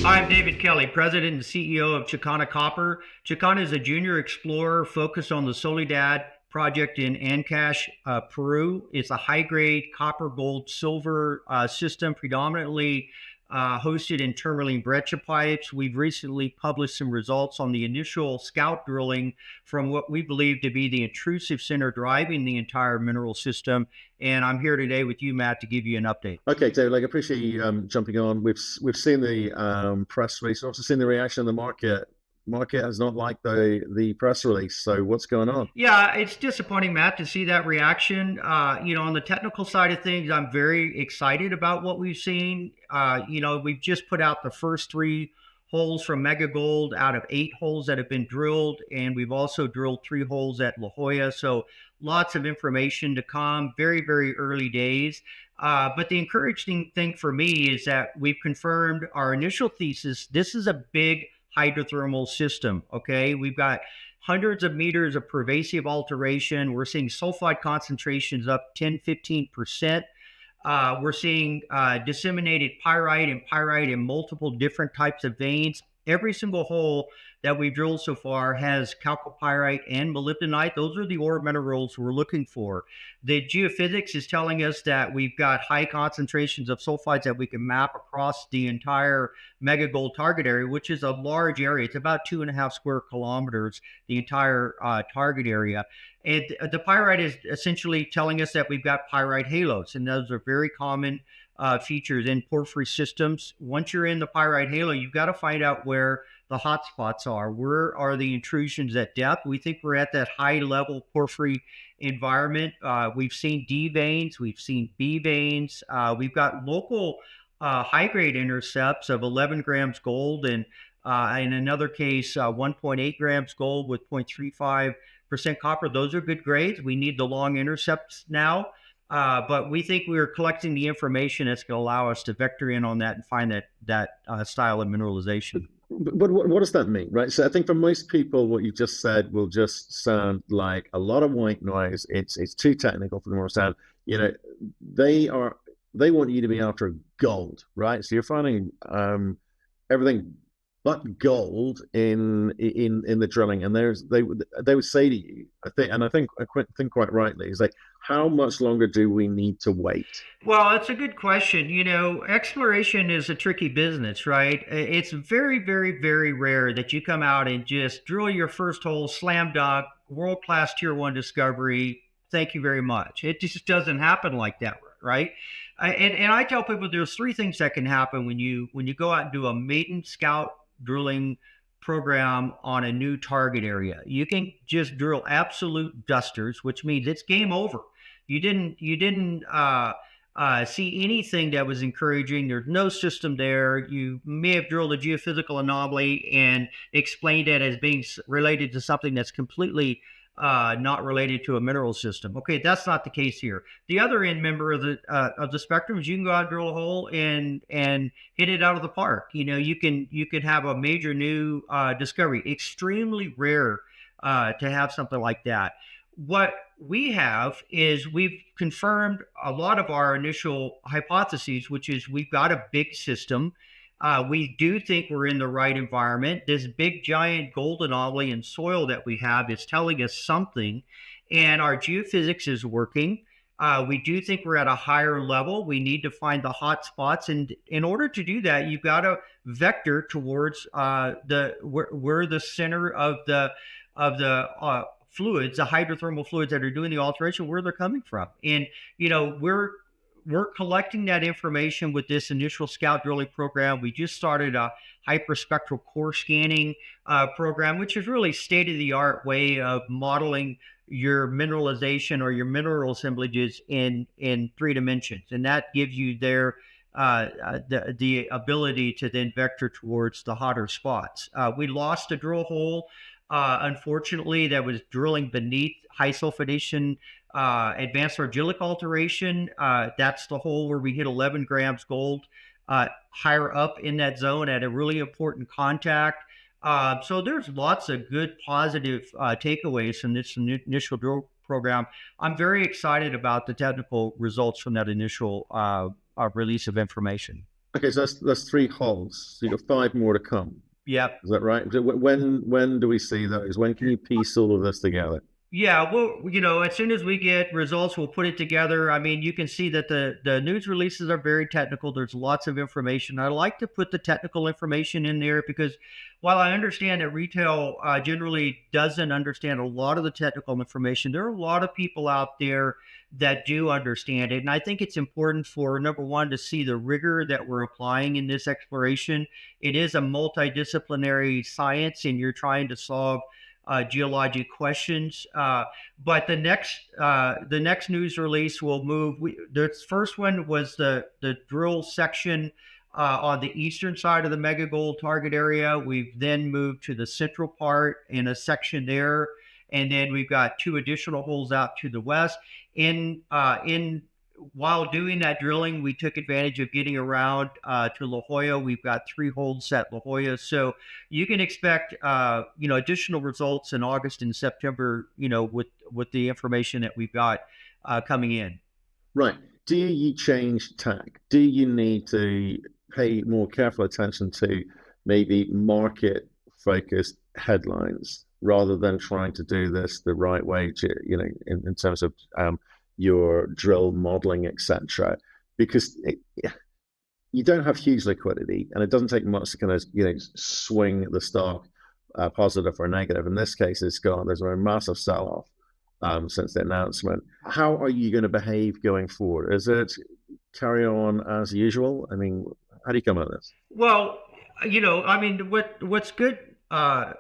I'm David Kelley, President and CEO of Chakana Copper. Chakana is a junior explorer focused on the Soledad project in Ancash, Peru. It's a high-grade copper, gold, silver system, predominantly hosted in tourmaline breccia pipes. We've recently published some results on the initial scout drilling from what we believe to be the intrusive center driving the entire mineral system. And I'm here today with you, Matt, to give you an update. Okay, David, I appreciate you jumping on. We've seen the press release, also seen the reaction of the market. Market has not liked the press release. So what's going on? Yeah, it's disappointing, Matt, to see that reaction. On the technical side of things, I'm very excited about what we've seen. We've just put out the first 3 holes from Mega Gold out of 8 holes that have been drilled, and we've also drilled 3 holes at La Jolla. So lots of information to come. Very, very early days. But the encouraging thing for me is that we've confirmed our initial thesis. This is a big hydrothermal system. Okay, we've got hundreds of meters of pervasive alteration. We're seeing sulfide concentrations up 10-15%. We're seeing disseminated pyrite in multiple different types of veins. Every single hole that we've drilled so far has chalcopyrite and molybdenite. Those are the ore minerals we're looking for. The geophysics is telling us that we've got high concentrations of sulfides that we can map across the entire Mega Gold target area, which is a large area. It's about 2.5 square kilometers, the entire target area. And the pyrite is essentially telling us that we've got pyrite halos, and those are very common features in porphyry systems. Once you're in the pyrite halo, you've got to find out where the hot spots are. Where are the intrusions at depth? We think we're at that high level porphyry environment. We've seen D veins, we've seen B veins. We've got local high grade intercepts of 11 grams gold, and in another case, 1.8 grams gold with 0.35% copper. Those are good grades. We need the long intercepts now. But we think we're collecting the information that's going to allow us to vector in on that and find that style of mineralization. But what does that mean, right? So I think for most people, what you just said will just sound like a lot of white noise. It's too technical for them to understand. They want you to be after gold, right? So you're finding everything but gold in the drilling, and they would say to you, I think quite rightly, is like, how much longer do we need to wait? Well, it's a good question. Exploration is a tricky business, right? It's very, very, very rare that you come out and just drill your first hole, slam dunk, world-class tier 1 discovery. Thank you very much. It just doesn't happen like that, right? And I tell people there's 3 things that can happen when you go out and do a maiden scout drilling program on a new target area. You can just drill absolute dusters, which means it's game over. You didn't see anything that was encouraging. There's no system there. You may have drilled a geophysical anomaly and explained it as being related to something that's completely not related to a mineral system. Okay, that's not the case here. The other end member of the spectrum is you can go out and drill a hole and hit it out of the park. You can have a major new discovery. Extremely rare to have something like that. What we have is we've confirmed a lot of our initial hypotheses, which is we've got a big system. We do think we're in the right environment. This big giant gold anomaly in soil that we have is telling us something, and our geophysics is working. We do think we're at a higher level. We need to find the hot spots, and in order to do that, you've got to vector towards where the center of the fluids, the hydrothermal fluids that are doing the alteration, where they're coming from. And we're collecting that information with this initial scout drilling program. We just started a hyperspectral core scanning program, which is really state-of-the-art way of modeling your mineralization or your mineral assemblages in 3 dimensions. And that gives you the ability to then vector towards the hotter spots. We lost a drill hole, unfortunately, that was drilling beneath high sulfidation advanced argillic alteration. That's the hole where we hit 11 grams gold higher up in that zone at a really important contact. So there's lots of good positive takeaways from this initial drill program. I'm very excited about the technical results from that initial release of information. Okay, so that's three holes. So you got five more to come. Yep. Is that right? When do we see those? When can you piece all of this together? Yeah, well, as soon as we get results, we'll put it together. I mean, you can see that the news releases are very technical. There's lots of information. I like to put the technical information in there because while I understand that retail generally doesn't understand a lot of the technical information, there are a lot of people out there that do understand it. And I think it's important for number one to see the rigor that we're applying in this exploration. It is a multidisciplinary science, and you're trying to solve geologic questions. But the next news release will move. The first one was the drill section on the eastern side of the mega gold target area. We've then moved to the central part in a section there, and then we've got two additional holes out to the west. In while doing that drilling, we took advantage of getting around to La Jolla. We've got three holes at La Jolla, so you can expect additional results in August and September. With the information that we've got coming in. Right. Do you change tack? Do you need to pay more careful attention to maybe market focused headlines rather than trying to do this the right way, in terms of your drill modeling, etc.? Because you don't have huge liquidity, and it doesn't take much to kind of swing the stock positive or negative. In this case, there's a massive sell off since the announcement. How are you going to behave going forward? Is it carry on as usual? I mean, how do you come at this? Well, I mean, what's good,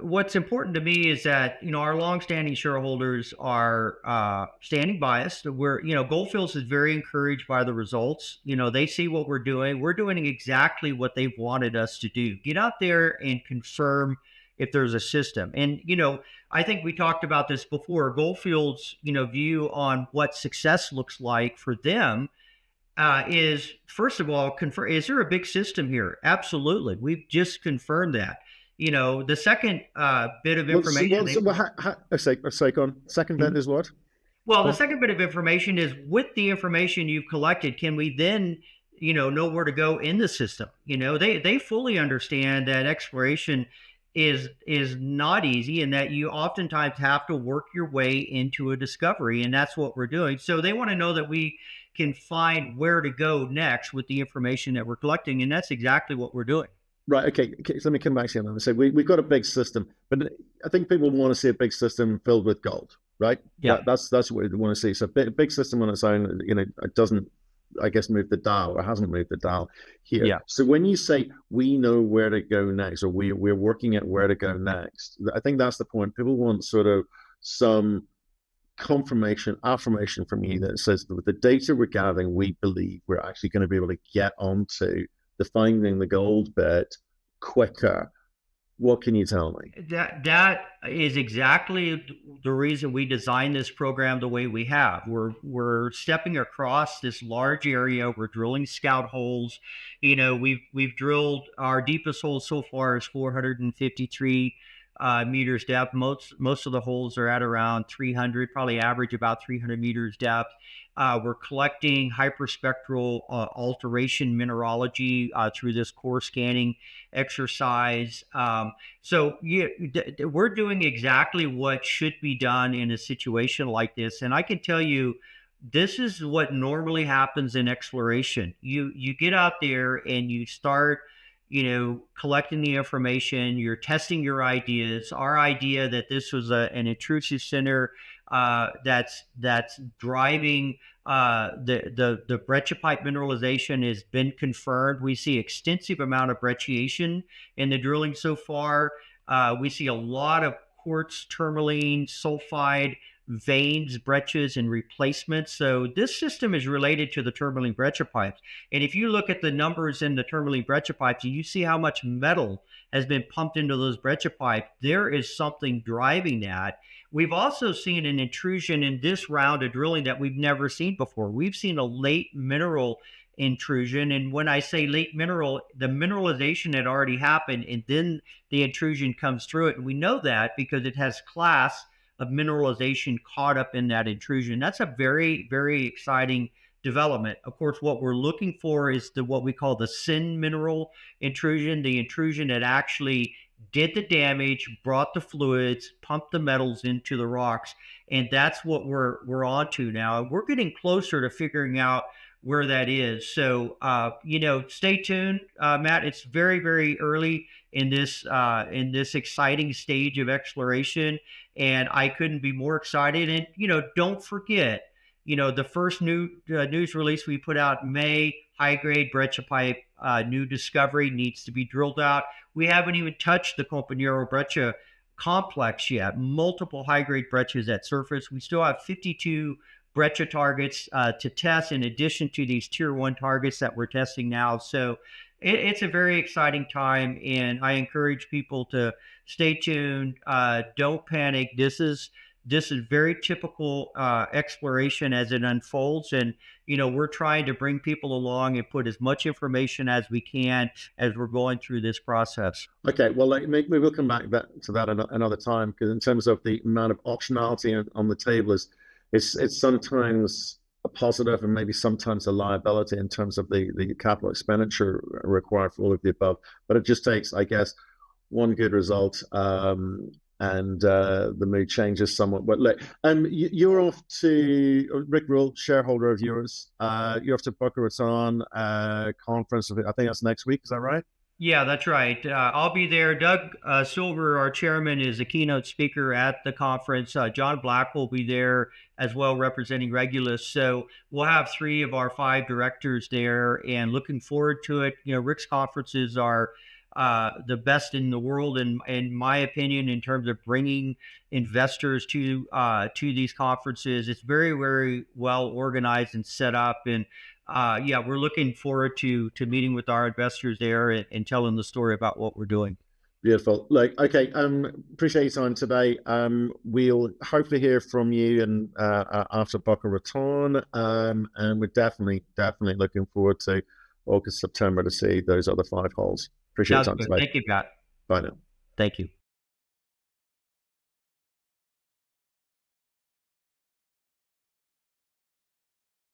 what's important to me is that our longstanding shareholders are standing by us. We're Goldfields is very encouraged by the results. They see what we're doing. We're doing exactly what they've wanted us to do. Get out there and confirm if there's a system. And I think we talked about this before. Goldfields view on what success looks like for them is first of all confirm, is there a big system here? Absolutely, we've just confirmed that. The second bit of information second bit is what? well, the second bit of information is with the information you've collected, can we then know where to go in the system? They fully understand that exploration is not easy, and that you oftentimes have to work your way into a discovery, and that's what we're doing. So they want to know that we can find where to go next with the information that we're collecting, and that's exactly what we're doing. Right. Okay. So let me come back to you and say we've got a big system, but I think people want to see a big system filled with gold, right? Yeah. That's what they want to see. So big system on its own, it doesn't, I guess, move the dial, or hasn't moved the dial here. Yeah. So when you say we know where to go next, or we're working at where to go next, I think that's the point. People want sort of some confirmation, affirmation from you that says that with the data we're gathering, we believe we're actually going to be able to get onto the finding the gold bit quicker. What can you tell me? That is exactly the reason we designed this program the way we have. We're stepping across this large area. We're drilling scout holes. We've drilled, our deepest hole so far is 453 meters depth. Most of the holes are at around 300, probably average about 300 meters depth. We're collecting hyperspectral alteration mineralogy through this core scanning exercise. So we're doing exactly what should be done in a situation like this. And I can tell you, this is what normally happens in exploration. You get out there and you start collecting the information, you're testing your ideas. Our idea that this was an intrusive center that's driving the brecciapite mineralization has been confirmed. We see extensive amount of brecciation in the drilling so far. We see a lot of quartz, tourmaline, sulfide veins, breccias, and replacements. So this system is related to the tourmaline brecciapipes. And if you look at the numbers in the tourmaline brecciapipes, and you see how much metal has been pumped into those brecciapipes, there is something driving that. We've also seen an intrusion in this round of drilling that we've never seen before. We've seen a late mineral intrusion. And when I say late mineral, the mineralization had already happened, and then the intrusion comes through it. And we know that because it has class of mineralization caught up in that intrusion. That's a very, very exciting development. Of course, what we're looking for is what we call the sin mineral intrusion, the intrusion that actually did the damage, brought the fluids, pumped the metals into the rocks, and that's what we're on to now. We're getting closer to figuring out where that is. So, stay tuned, Matt. It's very, very early in this exciting stage of exploration, and I couldn't be more excited. And don't forget, the first news release we put out in May, high grade breccia pipe, new discovery needs to be drilled out. We haven't even touched the Compañero breccia complex yet. Multiple high grade breccias at surface. We still have 52 breccia targets to test in addition to these tier 1 targets that we're testing now. So it's a very exciting time, and I encourage people to stay tuned. Don't panic. This is very typical exploration as it unfolds, and we're trying to bring people along and put as much information as we can as we're going through this process. Okay, well, maybe we'll come back to that another time, because in terms of the amount of optionality on the table, it's sometimes a positive and maybe sometimes a liability in terms of the capital expenditure required for all of the above. But it just takes, I guess, one good result, and the mood changes somewhat. But look, you're off to Rick Rule, shareholder of yours. You're off to Boca Raton conference. I think that's next week. Is that right? Yeah, that's right. I'll be there. Doug Silver, our chairman, is a keynote speaker at the conference. John Black will be there as well, representing Regulus. So we'll have 3 of our 5 directors there, and looking forward to it. Rick's conferences are the best in the world, in my opinion, in terms of bringing investors to these conferences. It's very, very well organized and set up, and we're looking forward to meeting with our investors there and telling the story about what we're doing. Beautiful. Look, okay. Appreciate your time today. We'll hopefully hear from you and after Boca Raton, and we're definitely looking forward to August, September to see those other 5 holes. Appreciate your time today. Thank you, Pat. Bye now. Thank you.